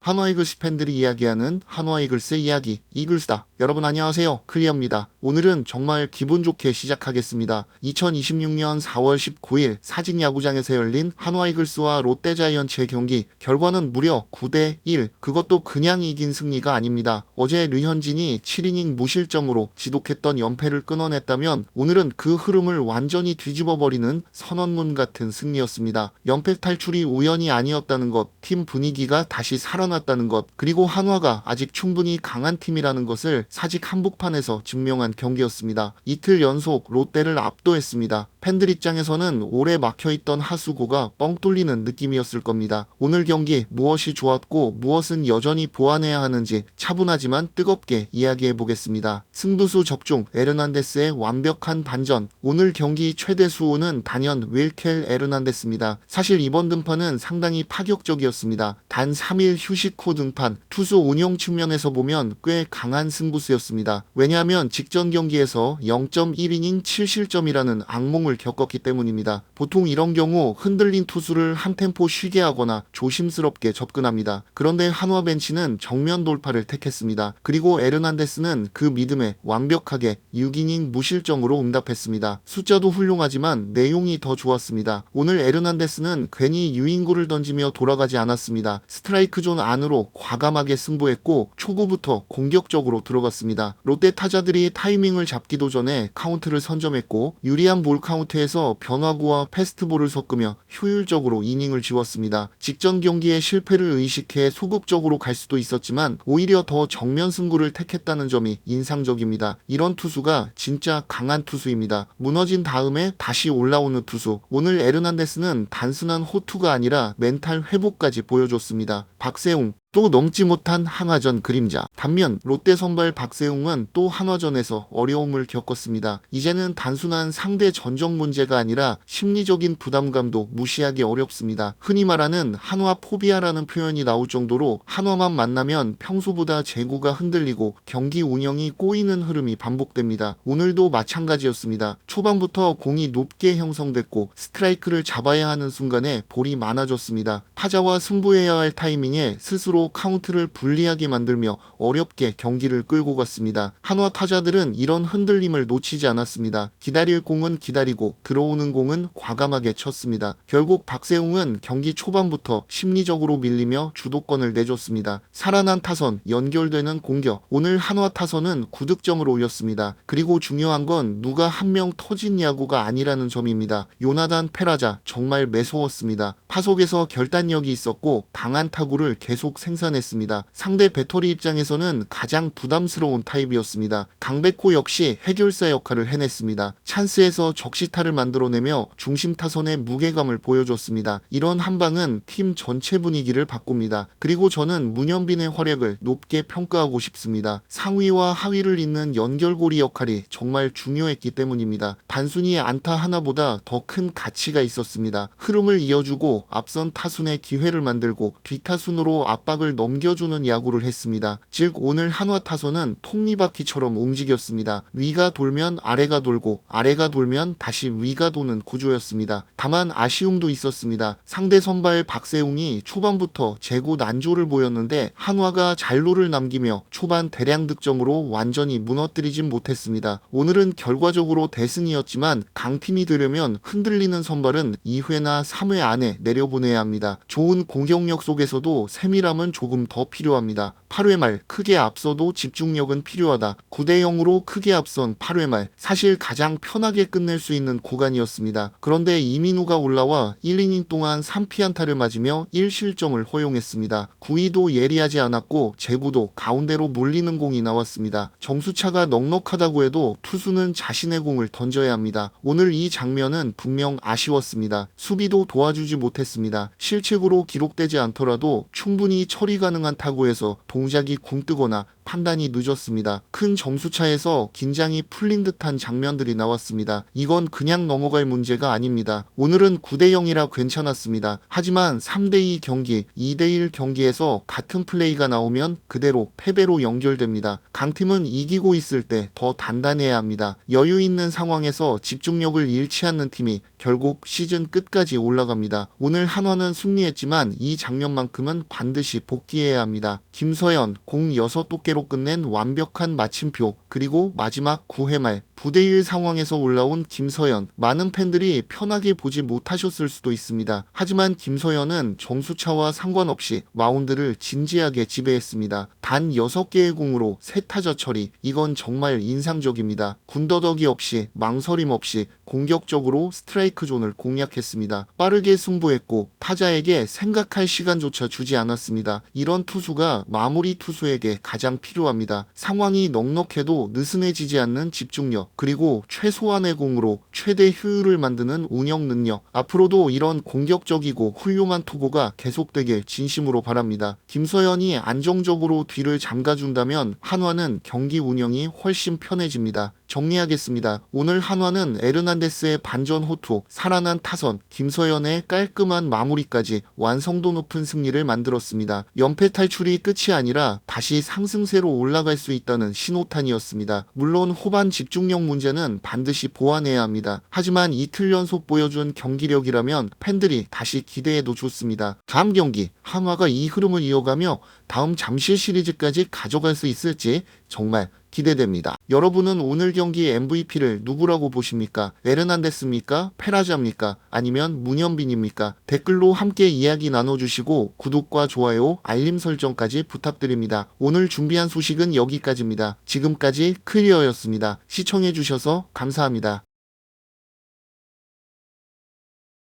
한화이글스 팬들이 이야기하는 한화이글스의 이야기, 이글스다. 여러분 안녕하세요. 클리어입니다. 오늘은 정말 기분 좋게 시작하겠습니다. 2026년 4월 19일 사직야구장에서 열린 한화이글스와 롯데자이언츠의 경기, 결과는 무려 9대1. 그것도 그냥 이긴 승리가 아닙니다. 어제 류현진이 7이닝 무실점으로 지독했던 연패를 끊어냈다면 오늘은 그 흐름을 완전히 뒤집어버리는 선언문 같은 승리였습니다. 연패 탈출이 우연이 아니었다는 것, 팀 분위기가 다시 살아났다는 것, 그리고 한화가 아직 충분히 강한 팀이라는 것을 사직 한복판에서 증명한 경기였습니다. 이틀 연속 롯데를 압도했습니다. 팬들 입장에서는 오래 막혀있던 하수구가 뻥 뚫리는 느낌이었을 겁니다. 오늘 경기 무엇이 좋았고 무엇은 여전히 보완해야 하는지 차분하지만 뜨겁게 이야기해보겠습니다. 승부수 적중, 에르난데스의 완벽한 반전. 오늘 경기 최대 수호는 단연 윌켈 에르난데스입니다. 사실 이번 등판은 상당히 파격적이었습니다. 단 3일 휴식 후 등판, 투수 운영 측면에서 보면 꽤 강한 승부수였습니다. 왜냐하면 직전 경기에서 0.1이닝 7실점이라는 악몽을 겪었기 때문입니다. 보통 이런 경우 흔들린 투수를 한 템포 쉬게 하거나 조심스럽게 접근합니다. 그런데 한화 벤치는 정면 돌파를 택했습니다. 그리고 에르난데스는 그 믿음에 완벽하게 6이닝 무실점으로 응답했습니다. 숫자도 훌륭하지만 내용이 더 좋았습니다. 오늘 에르난데스는 괜히 유인구를 던지며 돌아가지 않았습니다. 스트라이크 존 안으로 과감하게 승부했고 초구부터 공격적으로 들어갔습니다. 롯데 타자들이 타이밍을 잡기도 전에 카운트를 선점했고 유리한 볼 카운트에서 변화구와 패스트볼을 섞으며 효율적으로 이닝을 지웠습니다. 직전 경기의 실패를 의식해 소극적으로 갈 수도 있었지만 오히려 더 정면 승부를 택했다는 점이 인상적입니다. 이런 투수가 진짜 강한 투수입니다. 무너진 다음에 다시 올라오는 투수. 오늘 에르난데스는 단순한 호투가 아니라 멘탈 회복까지 보여줬습니다. 박세웅, 또 넘지 못한 한화전 그림자. 반면 롯데 선발 박세웅은 또 한화전에서 어려움을 겪었습니다. 이제는 단순한 상대 전적 문제가 아니라 심리적인 부담감도 무시하기 어렵습니다. 흔히 말하는 한화 포비아라는 표현이 나올 정도로 한화만 만나면 평소보다 제구가 흔들리고 경기 운영이 꼬이는 흐름이 반복됩니다. 오늘도 마찬가지였습니다. 초반부터 공이 높게 형성됐고 스트라이크를 잡아야 하는 순간에 볼이 많아졌습니다. 타자와 승부해야 할 타이밍에 스스로 카운트를 불리하게 만들며 어렵게 경기를 끌고 갔습니다. 한화 타자들은 이런 흔들림을 놓치지 않았습니다. 기다릴 공은 기다리고 들어오는 공은 과감하게 쳤습니다. 결국 박세웅은 경기 초반부터 심리적으로 밀리며 주도권을 내줬습니다. 살아난 타선, 연결되는 공격. 오늘 한화 타선은 9득점을 올렸습니다. 그리고 중요한 건 누가 한 명 터진 야구가 아니라는 점입니다. 요나단 페라자 정말 매서웠습니다. 파속에서 결단력이 있었고 강한 타구를 계속 생산했습니다. 상대 배터리 입장에서는 가장 부담스러운 타입이었습니다. 강백호 역시 해결사 역할을 해냈습니다. 찬스에서 적시타를 만들어내며 중심 타선의 무게감을 보여줬습니다. 이런 한방은 팀 전체 분위기를 바꿉니다. 그리고 저는 문현빈의 활약을 높게 평가하고 싶습니다. 상위와 하위를 잇는 연결고리 역할이 정말 중요했기 때문입니다. 단순히 안타 하나보다 더 큰 가치가 있었습니다. 흐름을 이어주고 앞선 타순에 기회를 만들고 뒷타순으로 압박을 넘겨주는 야구를 했습니다. 즉 오늘 한화 타선은 톱니바퀴처럼 움직였습니다. 위가 돌면 아래가 돌고 아래가 돌면 다시 위가 도는 구조였습니다. 다만 아쉬움도 있었습니다. 상대 선발 박세웅이 초반부터 제구 난조를 보였는데 한화가 잘루를 남기며 초반 대량 득점으로 완전히 무너뜨리진 못했습니다. 오늘은 결과적으로 대승이었지만 강팀이 되려면 흔들리는 선발은 2회나 3회 안에 내려보내야 합니다. 좋은 공격력 속에서도 세밀함은 조금 더 필요합니다. 8회 말 크게 앞서도 집중력은 필요하다. 9대0으로 크게 앞선 8회 말 사실 가장 편하게 끝낼 수 있는 구간이었습니다. 그런데 이민우가 올라와 1이닝 동안 3피안타를 맞으며 1실점을 허용했습니다. 구위도 예리하지 않았고 제구도 가운데로 몰리는 공이 나왔습니다. 점수차가 넉넉하다고 해도 투수는 자신의 공을 던져야 합니다. 오늘 이 장면은 분명 아쉬웠습니다. 수비도 도와주지 못했습니다. 실책으로 기록되지 않더라도 충분히 처리 가능한 타구에서 동작이 굼뜨거나 판단이 늦었습니다. 큰 점수차에서 긴장이 풀린 듯한 장면들이 나왔습니다. 이건 그냥 넘어갈 문제가 아닙니다. 오늘은 9대 0이라 괜찮았습니다. 하지만 3대 2 경기, 2대 1 경기에서 같은 플레이가 나오면 그대로 패배로 연결됩니다. 강팀은 이기고 있을 때 더 단단해야 합니다. 여유 있는 상황에서 집중력을 잃지 않는 팀이 결국 시즌 끝까지 올라갑니다. 오늘 한화는 승리했지만 이 장면만큼은 반드시 복귀해야 합니다. 김서현 공 6도깨로 끝낸 완벽한 마침표, 그리고 마지막 9회 말 부대1 상황에서 올라온 김서현. 많은 팬들이 편하게 보지 못하셨을 수도 있습니다. 하지만 김서현은 점수차와 상관없이 마운드를 진지하게 지배했습니다. 단 6개의 공으로 3타자 처리. 이건 정말 인상적입니다. 군더더기 없이 망설임 없이 공격적으로 스트라이크 존을 공략했습니다. 빠르게 승부했고 타자에게 생각할 시간조차 주지 않았습니다. 이런 투수가 마무리 투수에게 가장 필요합니다. 상황이 넉넉해도 느슨해지지 않는 집중력, 그리고 최소한의 공으로 최대 효율을 만드는 운영 능력. 앞으로도 이런 공격적이고 훌륭한 투구가 계속되길 진심으로 바랍니다. 김서현이 안정적으로 뒤를 잠가준다면 한화는 경기 운영이 훨씬 편해집니다. 정리하겠습니다. 오늘 한화는 에르난데스의 반전 호투, 살아난 타선, 김서현의 깔끔한 마무리까지 완성도 높은 승리를 만들었습니다. 연패 탈출이 끝이 아니라 다시 상승세로 올라갈 수 있다는 신호탄이었습니다. 물론 후반 집중력 문제는 반드시 보완해야 합니다. 하지만 이틀 연속 보여준 경기력이라면 팬들이 다시 기대해도 좋습니다. 다음 경기, 한화가 이 흐름을 이어가며 다음 잠실 시리즈까지 가져갈 수 있을지 정말 기대됩니다. 여러분은 오늘 경기 MVP를 누구라고 보십니까? 에르난데스입니까? 페라자입니까? 아니면 문현빈입니까? 댓글로 함께 이야기 나눠주시고 구독과 좋아요, 알림 설정까지 부탁드립니다. 오늘 준비한 소식은 여기까지입니다. 지금까지 클리어였습니다. 시청해주셔서 감사합니다.